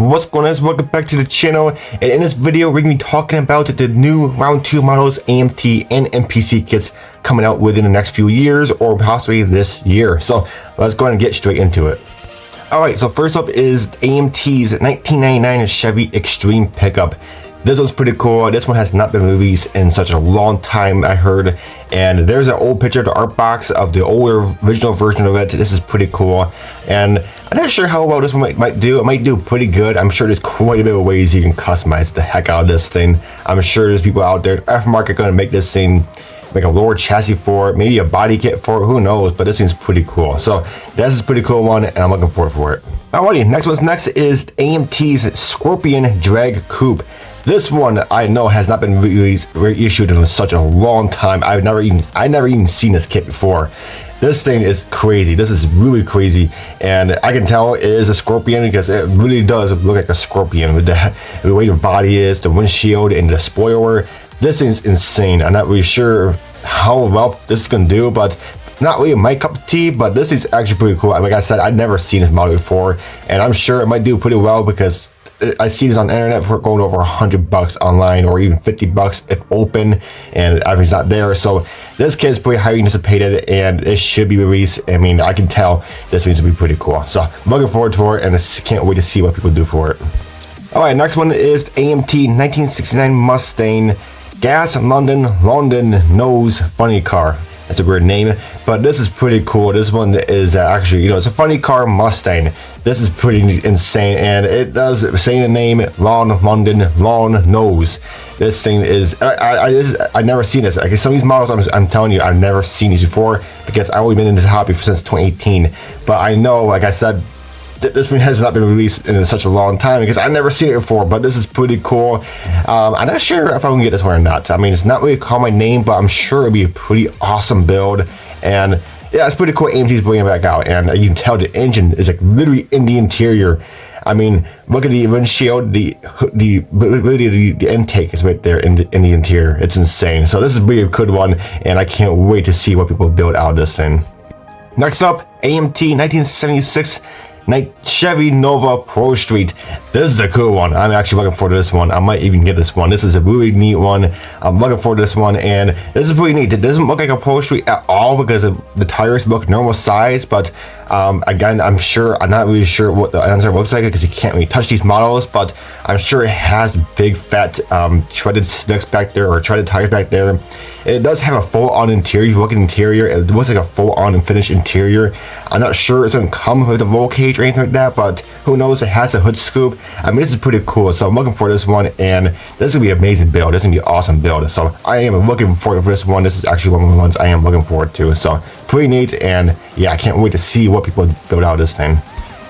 what's going on? Welcome back to the channel, and in this video we're going to be talking about the new round 2 models AMT and MPC kits coming out within the next few years or possibly this year. So let's go ahead and get straight into it. Alright, so first up is AMT's 1999 Chevy Extreme pickup. This one's pretty cool. This one has not been released in such a long time, I heard. And there's an old picture of the art box of the older original version of it. This is pretty cool. And I'm not sure how well this one might do. It might do pretty good. I'm sure there's quite a bit of ways you can customize the heck out of this thing. I'm sure there's people out there, aftermarket, going to make this thing, make a lower chassis for it, maybe a body kit for it, who knows, but this thing's pretty cool. So this is a pretty cool one, and I'm looking forward for it. Alrighty, next is AMT's Scorpion Drag Coupe. This one I know has not been reissued in such a long time. I've never even seen this kit before. This thing is crazy. This is really crazy, and I can tell it is a Scorpion because it really does look like a Scorpion with the way the body is, the windshield, and the spoiler. This thing's insane. I'm not really sure how well this is gonna do, but not really my cup of tea. But this is actually pretty cool. Like I said, I've never seen this model before, and I'm sure it might do pretty well because I see this on the internet for going over $100 online, or even $50 if open, and everything's not there. So this kit is pretty highly anticipated, and it should be released. I mean, I can tell this needs to be pretty cool. So I'm looking forward to it, and I can't wait to see what people do for it. All right, next one is AMT 1969 Mustang Gas London Nose Funny Car. That's a weird name, but this is pretty cool. This one is actually, it's a funny car Mustang. This is pretty insane, and it does say the name Long Nose. This thing is, I never seen this. Like, some of these models, I'm telling you, I've never seen these before because I've only been in this hobby since 2018. But I know, like I said, this one has not been released in such a long time because I've never seen it before, but this is pretty cool. I'm not sure if I'm gonna get this one or not. I mean, it's not really called my name, but I'm sure it'll be a pretty awesome build. And yeah, it's pretty cool. AMT's bringing it back out, and you can tell the engine is like literally in the interior. I mean, look at the windshield, the intake is right there in the interior. It's insane. So this is really a good one, and I can't wait to see what people build out of this thing. Next up, AMT 1976 Chevy Nova Pro Street. This is a cool one. I'm actually looking forward to this one. I might even get this one. This is a really neat one. I'm looking forward to this one, and this is pretty neat. It doesn't look like a Pro Street at all because the tires look normal size, but again, I'm not really sure what the answer looks like because you can't really touch these models, but I'm sure it has big fat shredded sticks back there, or shredded tires back there. It does have a full-on interior. If you look at the interior, it looks like a full-on and finished interior. I'm not sure it's going to come with a roll cage or anything like that, but who knows? It has a hood scoop. I mean, this is pretty cool, so I'm looking for this one, and this is going to be an amazing build. This is going to be an awesome build, so I am looking forward for this one. This is actually one of the ones I am looking forward to, so pretty neat, and yeah, I can't wait to see what people build out of this thing.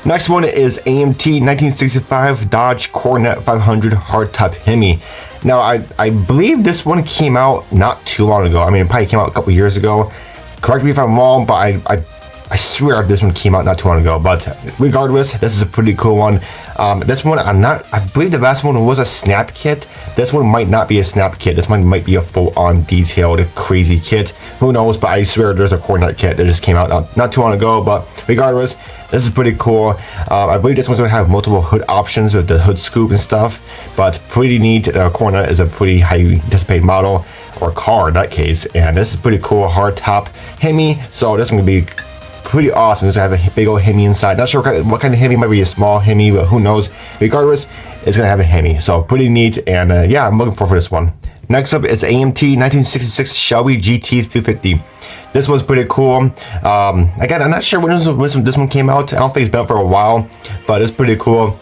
Next one is AMT 1965 Dodge Coret 500 Hardtop Hemi. Now, I believe this one came out not too long ago. I mean, it probably came out a couple years ago. Correct me if I'm wrong, but I swear this one came out not too long ago. But regardless, this is a pretty cool one. This one, I believe the last one was a snap kit. This one might not be a snap kit. This one might be a full-on detailed crazy kit. Who knows? But I swear there's a Coret kit that just came out not too long ago. But regardless, this is pretty cool. I believe this one's going to have multiple hood options with the hood scoop and stuff, but pretty neat. Coret is a pretty highly anticipated model, or car in that case, and this is pretty cool. Hard top Hemi, so this is going to be pretty awesome. It's going to have a big old Hemi inside. Not sure what kind of Hemi, might be a small Hemi, but who knows. Regardless, it's going to have a Hemi, so pretty neat, and yeah, I'm looking forward for this one. Next up is AMT 1966 Shelby GT 350. This one's pretty cool. Again, I'm not sure when this one came out. I don't think it's been out for a while, but it's pretty cool.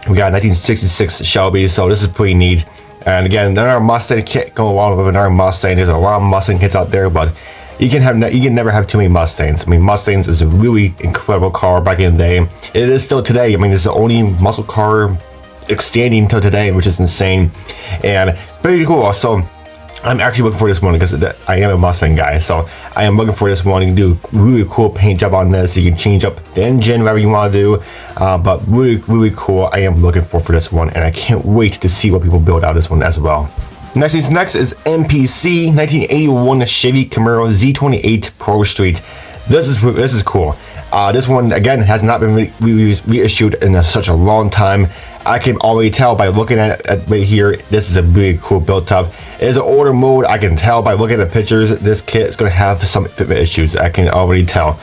We got 1966 Shelby, so this is pretty neat. And again, another Mustang kit going along with another Mustang. There's a lot of Mustang kits out there, but you can never have too many Mustangs. I mean, Mustangs is a really incredible car back in the day. It is still today. I mean, it's the only muscle car standing till today, which is insane and pretty cool. So I'm actually looking for this one because I am a Mustang guy, so I am looking for this one. You can do a really cool paint job on this. You can change up the engine, whatever you want to do, but really cool. I am looking for this one, and I can't wait to see what people build out of this one as well. Next is MPC 1981 Chevy Camaro Z28 Pro Street. This is cool. This one again has not been reissued in such a long time. I can already tell by looking at it right here, this is a really cool build top. It is an older mode. I can tell by looking at the pictures, this kit is going to have some fitment issues. I can already tell.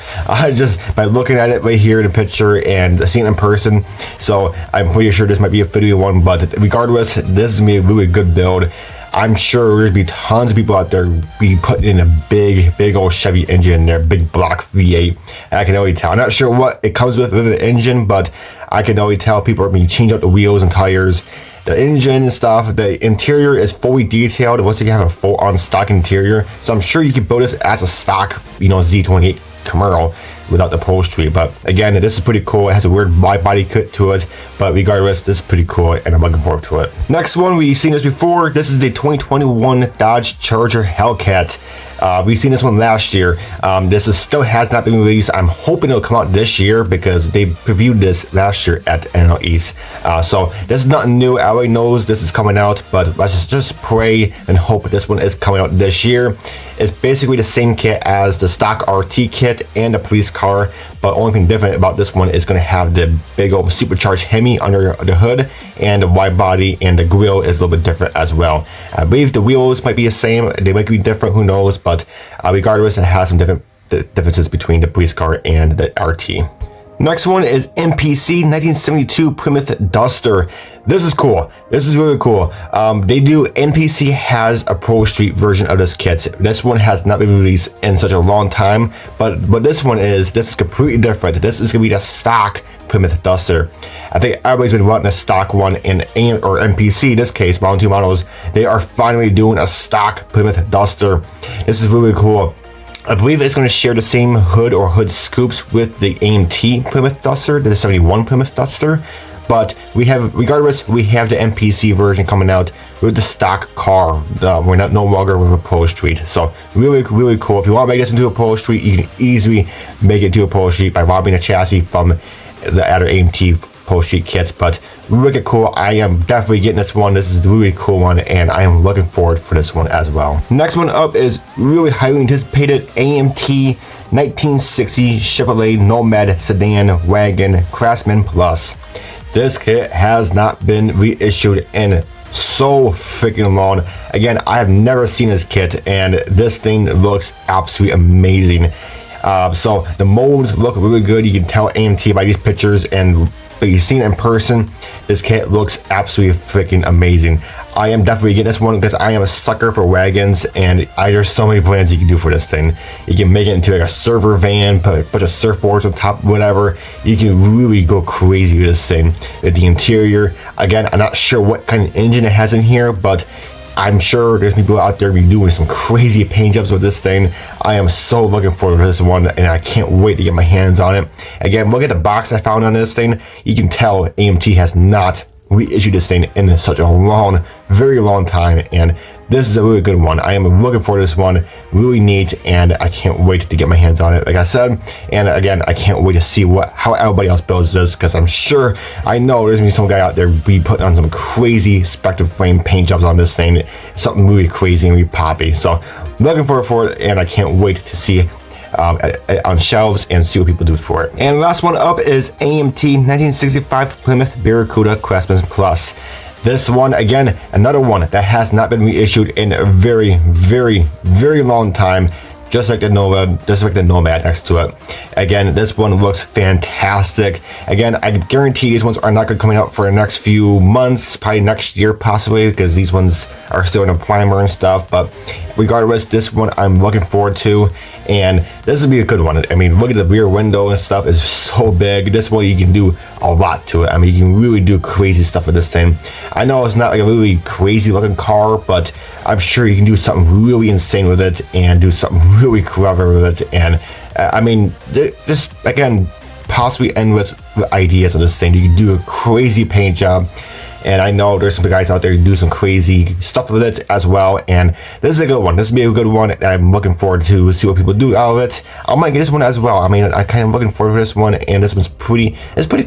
Just by looking at it right here in the picture and seeing it in person. So I'm pretty sure this might be a fitting one, but regardless, this is going to be a really good build. I'm sure there's going to be tons of people out there be putting in a big old Chevy engine in there, big block V8. I can already tell. I'm not sure what it comes with the engine, but I can already tell people are being changing out the wheels and tires. The engine and stuff, the interior is fully detailed. Once you have a full on stock interior, so I'm sure you can build this as a stock, Z28 Camaro without the upholstery. But again, this is pretty cool. It has a weird wide body kit to it, but regardless, this is pretty cool and I'm looking forward to it. Next one, we've seen this before. This is the 2021 Dodge Charger Hellcat. We've seen this one last year. This still has not been released. I'm hoping it'll come out this year because they previewed this last year at NNL EAST. So this is nothing new. Everybody knows this is coming out, but let's just pray and hope this one is coming out this year. It's basically the same kit as the stock RT kit and the police car, but only thing different about this one is going to have the big old supercharged Hemi under the hood, and the wide body and the grille is a little bit different as well. I believe the wheels might be the same, they might be different, who knows, but regardless, it has some differences between the police car and the RT. Next one is MPC 1972 Plymouth Duster. This is cool. This is really cool. NPC has a Pro Street version of this kit. This one has not been released in such a long time, but this is completely different. This is gonna be the stock Plymouth Duster. I think everybody's been wanting a stock one in MPC, in this case, Model 2 Models. They are finally doing a stock Plymouth Duster. This is really cool. I believe it's going to share the same hood or hood scoops with the AMT Plymouth Duster, the 71 Plymouth Duster. But regardless, we have the MPC version coming out with the stock car. We're no longer with a upholstery. So really cool. If you want to make this into a upholstery, you can easily make it into a upholstery by robbing a chassis from the other AMT upholstery kits. But really cool. I am definitely getting this one. This is a really cool one, and I am looking forward for this one as well. Next one up is really highly anticipated AMT 1960 Chevrolet Nomad Sedan Wagon Craftsman Plus. This kit has not been reissued in so freaking long. Again, I have never seen this kit, and this thing looks absolutely amazing. So the molds look really good. You can tell AMT by these pictures, but you've seen it in person. This kit looks absolutely freaking amazing. I am definitely getting this one because I am a sucker for wagons, and there's so many plans you can do for this thing. You can make it into like a server van, put a bunch of surfboards on top, whatever. You can really go crazy with this thing. With the interior, again, I'm not sure what kind of engine it has in here, but I'm sure there's people out there be doing some crazy paint jobs with this thing. I am so looking forward to this one, and I can't wait to get my hands on it. Again, look at the box I found on this thing. You can tell AMT has not reissued this thing in such a very long time, and this is a really good one. I am looking forward to this one. Really neat, and I can't wait to get my hands on it, like I said. And again, I can't wait to see how everybody else builds this, because I know there's gonna be some guy out there be putting on some crazy spectral frame paint jobs on this thing, something really crazy and really poppy. So looking forward for it, and I can't wait to see on shelves and see what people do for it. And last one up is AMT 1965 Plymouth Barracuda Craftsman Plus. This one, again, another one that has not been reissued in a very long time, just like the Nova, just like the Nomad next to it. Again, this one looks fantastic. Again, I guarantee these ones are not going to coming out for the next few months, probably next year possibly, because these ones are still in a primer and stuff. But regardless, this one I'm looking forward to, and this will be a good one. I mean, look at the rear window and stuff, is so big. This one you can do a lot to it. I mean, you can really do crazy stuff with this thing. I know it's not like a really crazy looking car, but I'm sure you can do something really insane with it and do something really clever with it. And I mean, this again, possibly endless ideas on this thing. You can do a crazy paint job, and I know there's some guys out there who do some crazy stuff with it as well. And this is a good one. This will be a good one, and I'm looking forward to see what people do out of it. I might get this one as well. I mean, I kind of looking forward to this one, and this one's pretty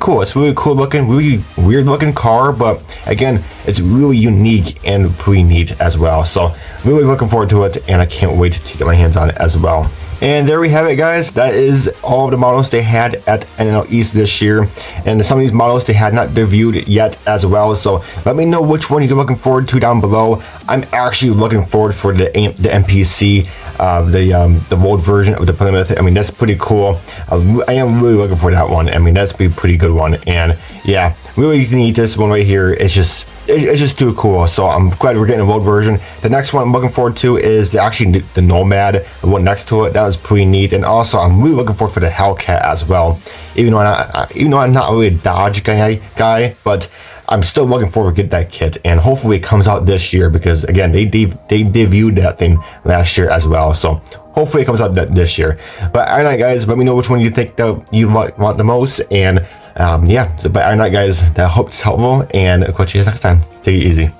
cool. It's really cool looking, really weird looking car, but again, it's really unique and pretty neat as well. So really looking forward to it, and I can't wait to get my hands on it as well. And there we have it, guys. That is all of the models they had at NNL EAST this year. And some of these models they had not debuted yet as well. So let me know which one you're looking forward to down below. I'm actually looking forward for the MPC, the road version of the Plymouth. I mean, that's pretty cool. I am really looking for that one. I mean, that's be a pretty good one. And yeah, really need this one right here. It's just too cool. So I'm glad we're getting a road version. The next one I'm looking forward to is actually the Nomad, the one next to it. That was pretty neat. And also I'm really looking forward for the Hellcat as well. Even though I'm not really a Dodge guy, but I'm still looking forward to get that kit, and hopefully it comes out this year, because again they debuted that thing last year as well. So hopefully it comes out this year. But all right, guys, let me know which one you think that you want the most. And yeah, so but all right, guys, I hope it's helpful, and I'll catch you guys next time. Take it easy.